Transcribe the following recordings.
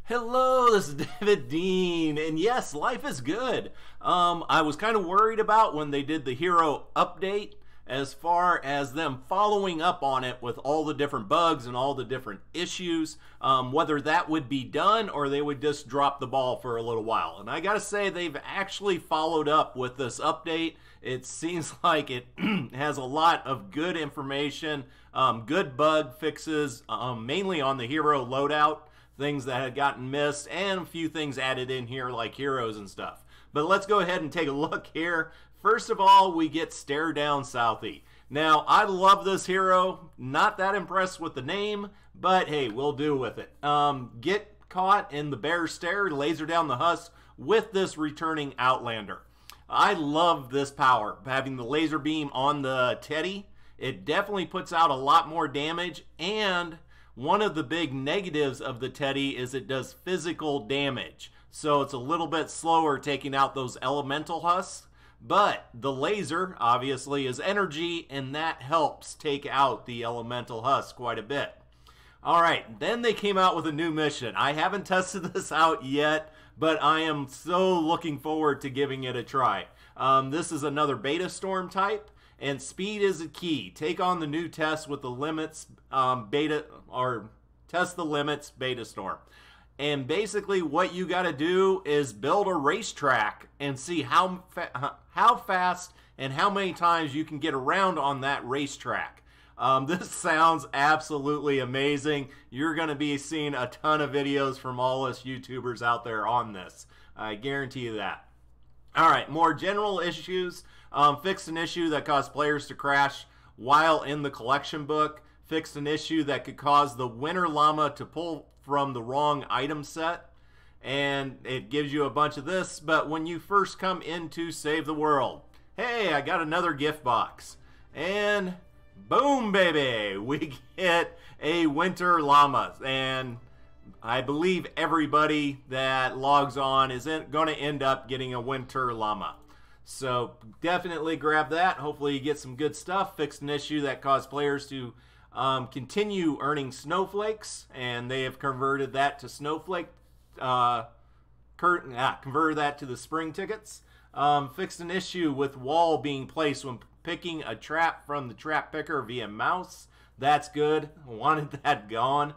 Hello, this is David Dean, and yes, life is good. I was kind of worried about when they did the hero update as far as them following up on it with all the different bugs and all the different issues, whether that would be done or they would just drop the ball for a little while. And I gotta say, they've actually followed up with this update. It seems like it has a lot of good information, good bug fixes, mainly on the hero loadout, things that had gotten missed, and a few things added in here like heroes and stuff. But let's go ahead and take a look here. First of all, we get Stare Down Southie. Now, I love this hero. Not that impressed with the name, but hey, we'll do with it. Get caught in the bear stare, laser down the husk with this returning Outlander. I love this power, having the laser beam on the Teddy. It definitely puts out a lot more damage, and one of the big negatives of the Teddy is it does physical damage. So it's a little bit slower taking out those elemental husks. But the laser, obviously, is energy, and that helps take out the elemental husk quite a bit. Alright, then they came out with a new mission. I haven't tested this out yet, but I am so looking forward to giving it a try. This is another beta storm type, and speed is a key. Take on the new test with the limits test the limits beta storm. And basically what you got to do is build a racetrack and see how fast and how many times you can get around on that racetrack. This sounds absolutely amazing. You're going to be seeing a ton of videos from all us YouTubers out there on this. I guarantee you that. Alright, more general issues. Fixed an issue that caused players to crash while in the collection book. Fixed an issue that could cause the winter llama to pull from the wrong item set. And it gives you a bunch of this, but when you first come into Save the World, hey, I got another gift box. And boom, baby, we get a winter llama. And I believe everybody that logs on is going to end up getting a winter llama. So definitely grab that. Hopefully you get some good stuff. Fixed an issue that caused players to continue earning snowflakes, and they have converted that to snowflake. Converted that to the spring tickets. Fixed an issue with wall being placed when picking a trap from the trap picker via mouse. That's good. Wanted that gone.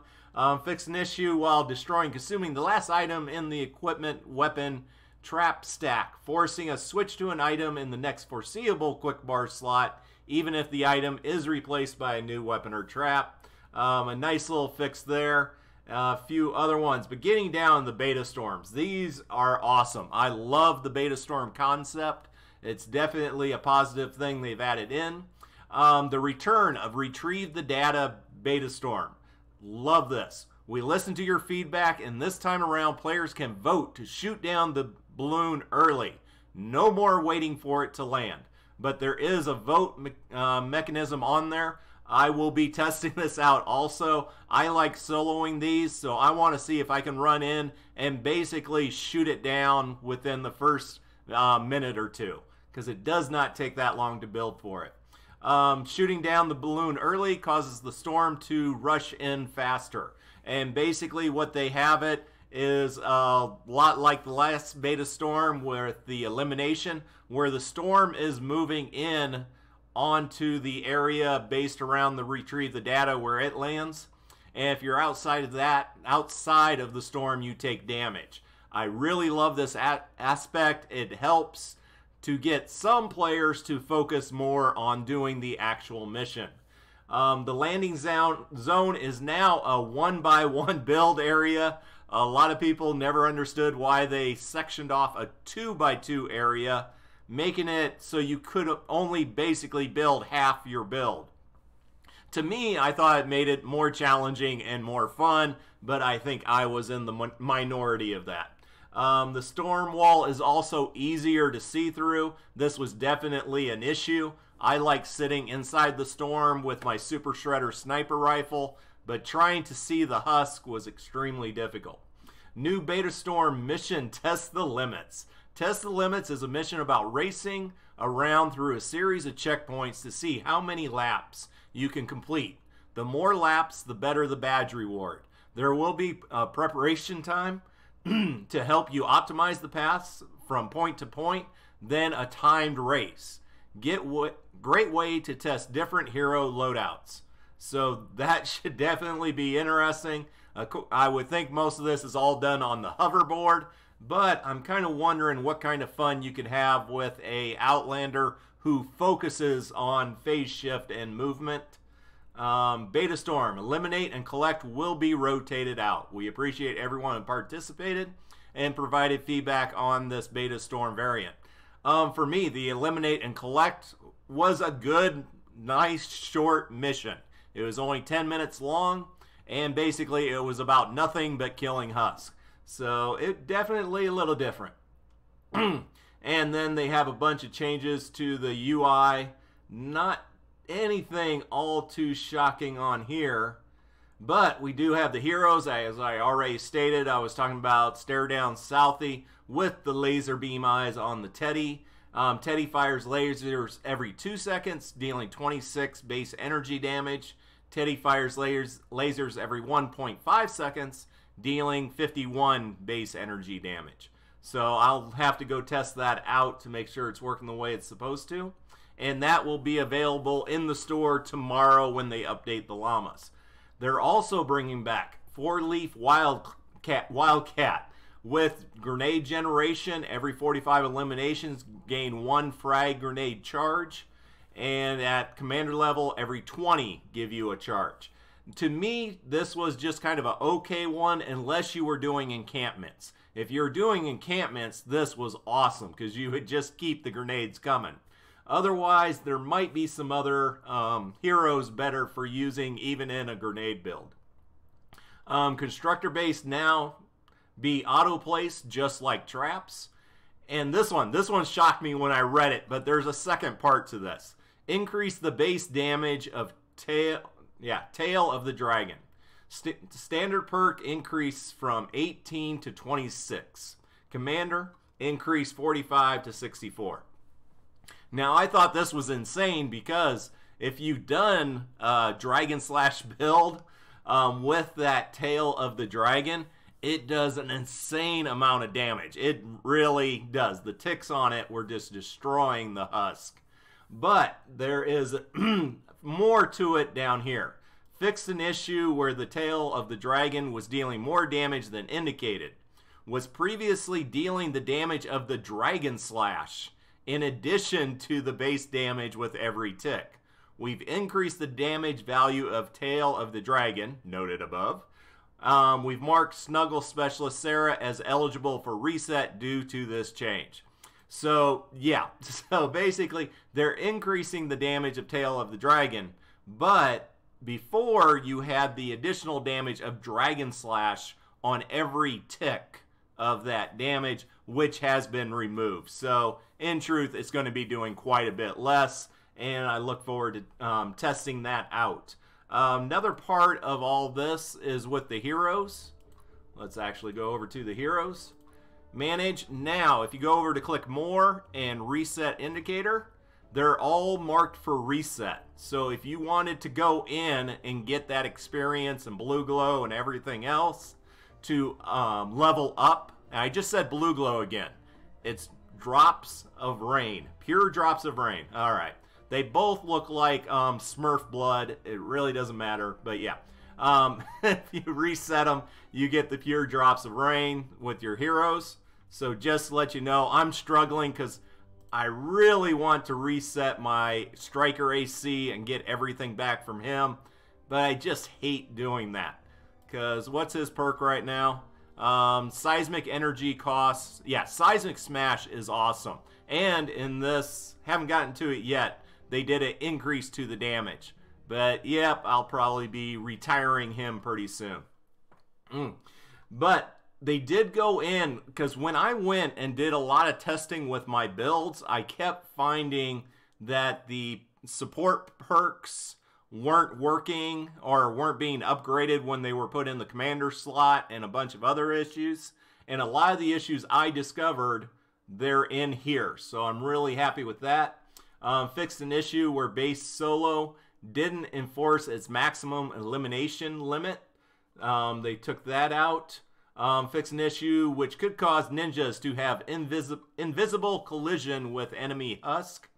Fixed an issue while consuming the last item in the equipment weapon trap stack, forcing a switch to an item in the next foreseeable quick bar slot, even if the item is replaced by a new weapon or trap. A nice little fix there. A few other ones, but getting down the beta storms. These are awesome. I love the beta storm concept. It's definitely a positive thing they've added in. The return of Retrieve the Data beta storm. Love this. We listen to your feedback, and this time around, players can vote to shoot down the balloon early. No more waiting for it to land. But there is a vote mechanism on there. I will be testing this out also. I like soloing these, so I want to see if I can run in and basically shoot it down within the first minute or two, because it does not take that long to build for it. Shooting down the balloon early causes the storm to rush in faster. And basically what they have it is a lot like the last beta storm with the elimination, where the storm is moving in onto the area based around the Retrieve the Data where it lands. And if you're outside of the storm, you take damage. I really love this aspect. It helps to get some players to focus more on doing the actual mission. The landing zone is now a 1x1 build area. A lot of people never understood why they sectioned off a 2x2 area, making it so you could only basically build half your build. To me, I thought it made it more challenging and more fun, but I think I was in the minority of that. The storm wall is also easier to see through. This was definitely an issue. I like sitting inside the storm with my Super Shredder sniper rifle, but trying to see the husk was extremely difficult. New beta storm mission, Test the Limits. Test the Limits is a mission about racing around through a series of checkpoints to see how many laps you can complete. The more laps, the better the badge reward. There will be preparation time to help you optimize the paths from point to point, then a timed race. Great way to test different hero loadouts. So that should definitely be interesting. I would think most of this is all done on the hoverboard, but I'm kind of wondering what kind of fun you could have with a Outlander who focuses on phase shift and movement. Beta Storm, eliminate and collect will be rotated out. We appreciate everyone who participated and provided feedback on this Beta Storm variant. For me, the eliminate and collect was a good, nice, short mission. It was only 10 minutes long, and basically it was about nothing but killing Husk. So it definitely a little different. And then they have a bunch of changes to the UI. Not anything all too shocking on here, but we do have the heroes. As I already stated, I was talking about Stare Down Southie with the laser beam eyes on the Teddy. Teddy fires lasers every 2 seconds, dealing 26 base energy damage. Teddy fires lasers every 1.5 seconds, dealing 51 base energy damage. So I'll have to go test that out to make sure it's working the way it's supposed to. And that will be available in the store tomorrow when they update the llamas. They're also bringing back 4-leaf Wildcat with grenade generation. Every 45 eliminations, gain 1 frag grenade charge. And at commander level, every 20 give you a charge. To me, this was just kind of an okay one unless you were doing encampments. If you're doing encampments, this was awesome because you would just keep the grenades coming. Otherwise, there might be some other heroes better for using even in a grenade build. Constructor base now be auto-placed just like traps. And this one shocked me when I read it, but there's a second part to this. Increase the base damage of tail of the dragon. Standard perk increase from 18 to 26. Commander increase 45 to 64. Now I thought this was insane because if you've done Dragon Slash build with that tail of the dragon, it does an insane amount of damage. It really does. The ticks on it were just destroying the husk. But there is more to it down here. Fixed an issue where the tail of the dragon was dealing more damage than indicated. Was previously dealing the damage of the Dragon Slash in addition to the base damage with every tick. We've increased the damage value of tail of the dragon, noted above. We've marked Snuggle Specialist Sarah as eligible for reset due to this change. So, yeah. So, basically, they're increasing the damage of Tail of the Dragon. But before, you had the additional damage of Dragon Slash on every tick of that damage, which has been removed. So, in truth, it's going to be doing quite a bit less. And I look forward to testing that out. Another part of all this is with the heroes. Let's actually go over to the heroes. Manage. Now, if you go over to click more and reset indicator, they're all marked for reset. So if you wanted to go in and get that experience and blue glow and everything else to level up, and I just said blue glow again. It's drops of rain, pure drops of rain. All right. They both look like Smurf blood. It really doesn't matter, but yeah. If you reset them, you get the pure drops of rain with your heroes. So just to let you know, I'm struggling because I really want to reset my Striker AC and get everything back from him. But I just hate doing that. Because what's his perk right now? Seismic energy costs. Yeah, Seismic Smash is awesome. And in this, haven't gotten to it yet, they did an increase to the damage. But yep, I'll probably be retiring him pretty soon. But they did go in, because when I went and did a lot of testing with my builds, I kept finding that the support perks weren't working or weren't being upgraded when they were put in the commander slot and a bunch of other issues. And a lot of the issues I discovered, they're in here. So I'm really happy with that. Fixed an issue where base solo didn't enforce its maximum elimination limit. They took that out. Fix an issue which could cause ninjas to have invisible collision with enemy husk.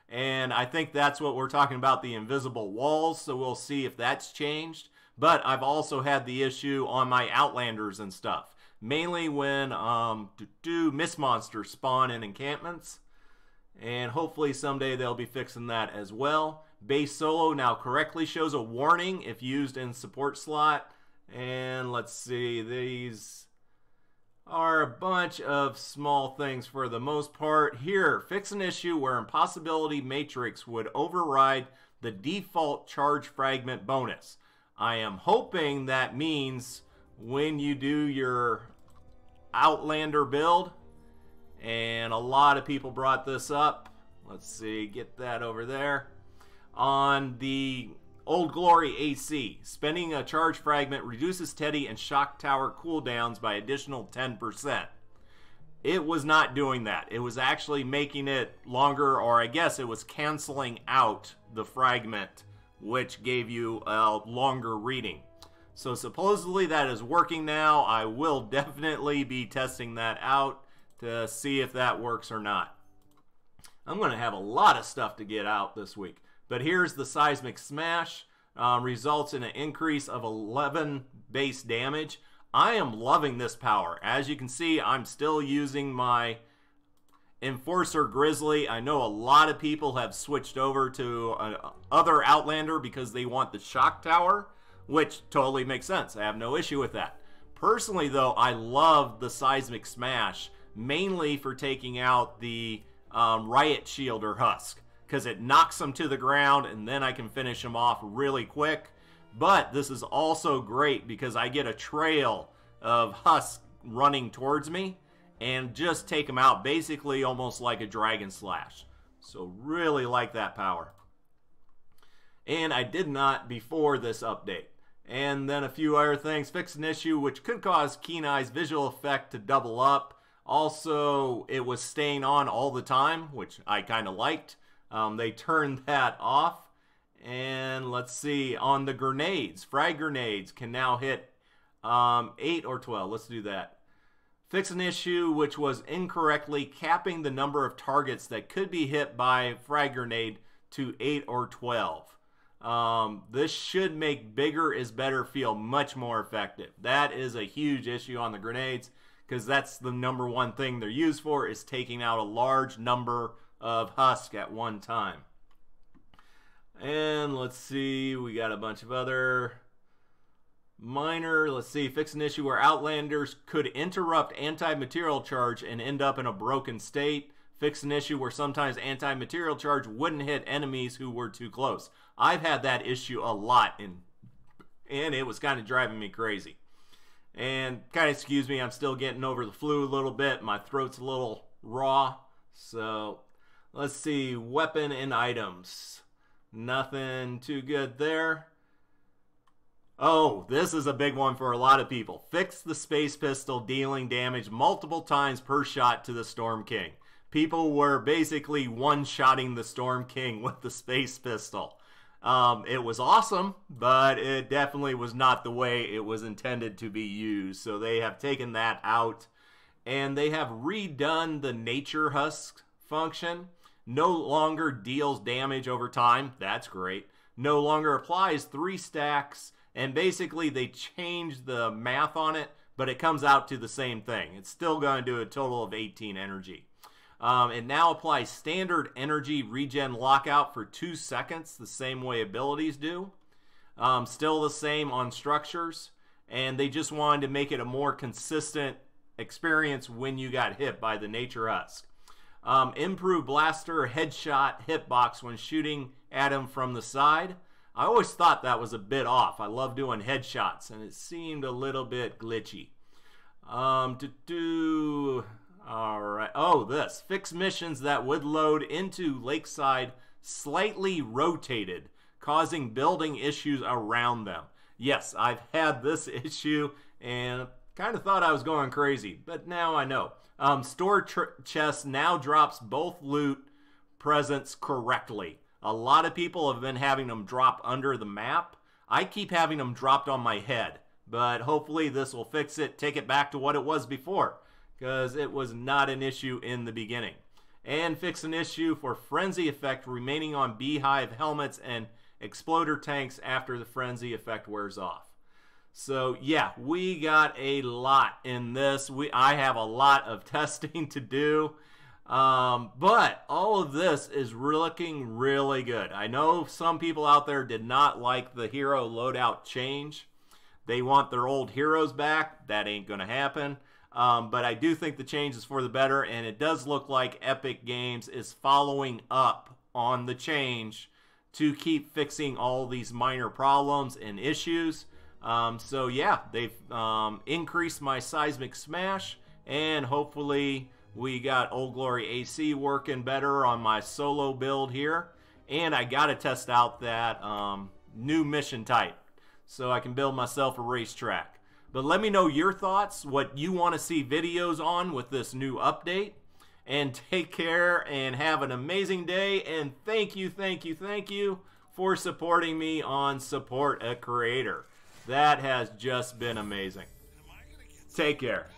And I think that's what we're talking about, the invisible walls. So we'll see if that's changed. But I've also had the issue on my Outlanders and stuff. Mainly when Mist Monsters spawn in encampments. And hopefully someday they'll be fixing that as well. Base Solo now correctly shows a warning if used in support slot. And let's see, these are a bunch of small things for the most part. Here, fix an issue where Impossibility Matrix would override the default charge fragment bonus. I am hoping that means when you do your Outlander build, and a lot of people brought this up. Let's see, get that over there. On the Old Glory AC, spending a charge fragment reduces Teddy and Shock Tower cooldowns by additional 10%. It was not doing that. It was actually making it longer, or I guess it was canceling out the fragment, which gave you a longer reading. So supposedly that is working now. I will definitely be testing that out to see if that works or not. I'm going to have a lot of stuff to get out this week. But here's the Seismic Smash. Results in an increase of 11 base damage. I am loving this power. As you can see, I'm still using my Enforcer Grizzly. I know a lot of people have switched over to other Outlander because they want the Shock Tower, which totally makes sense. I have no issue with that. Personally, though, I love the Seismic Smash, mainly for taking out the Riot Shielder Husk, because it knocks them to the ground and then I can finish them off really quick. But this is also great because I get a trail of Husk running towards me and just take them out, basically almost like a Dragon Slash. So really like that power. And I did not before this update. And then a few other things. Fix an issue which could cause Keen Eye's visual effect to double up. Also, it was staying on all the time, which I kind of liked. They turned that off. And let's see, on the grenades, frag grenades can now hit 8 or 12. Let's do that. Fix an issue which was incorrectly capping the number of targets that could be hit by frag grenade to 8 or 12. This should make bigger is better feel much more effective. That is a huge issue on the grenades because that's the number one thing they're used for, is taking out a large number of husk at one time. And let's see, we got a bunch of other minor. Let's see, fix an issue where Outlanders could interrupt anti-material charge and end up in a broken state. Fix an issue where sometimes anti-material charge wouldn't hit enemies who were too close. I've had that issue a lot, and it was kind of driving me crazy. And kind of excuse me, I'm still getting over the flu a little bit. My throat's a little raw. So let's see, weapon and items. Nothing too good there. Oh, this is a big one for a lot of people. Fix the Space Pistol dealing damage multiple times per shot to the Storm King. People were basically one-shotting the Storm King with the Space Pistol. It was awesome, but it definitely was not the way it was intended to be used. So they have taken that out, and they have redone the Nature Husk function. No longer deals damage over time. That's great. No longer applies 3 stacks, and basically they changed the math on it, but it comes out to the same thing. It's still going to do a total of 18 energy. It now applies standard energy regen lockout for 2 seconds, the same way abilities do. Still the same on structures, and they just wanted to make it a more consistent experience when you got hit by the Nature Husk. Improved blaster headshot hitbox when shooting at him from the side. I always thought that was a bit off. I love doing headshots, and it seemed a little bit glitchy. Alright. Oh, this. Fix missions that would load into Lakeside slightly rotated, causing building issues around them. Yes, I've had this issue, and kind of thought I was going crazy, but now I know. Store chest now drops both loot presents correctly. A lot of people have been having them drop under the map. I keep having them dropped on my head. but hopefully this will fix it, take it back to what it was before, because it was not an issue in the beginning. And fix an issue for frenzy effect remaining on beehive helmets and exploder tanks after the frenzy effect wears off. So yeah, we got a lot in this. I have a lot of testing to do. But all of this is looking really good. I know some people out there did not like the hero loadout change. They want their old heroes back. That ain't going to happen. But I do think the change is for the better, and it does look like Epic Games is following up on the change to keep fixing all these minor problems and issues. So yeah, they've increased my Seismic Smash, and hopefully we got Old Glory AC working better on my solo build here. And I got to test out that new mission type so I can build myself a racetrack. But let me know your thoughts, what you want to see videos on with this new update. And take care and have an amazing day. And thank you for supporting me on Support a Creator. That has just been amazing. Take care.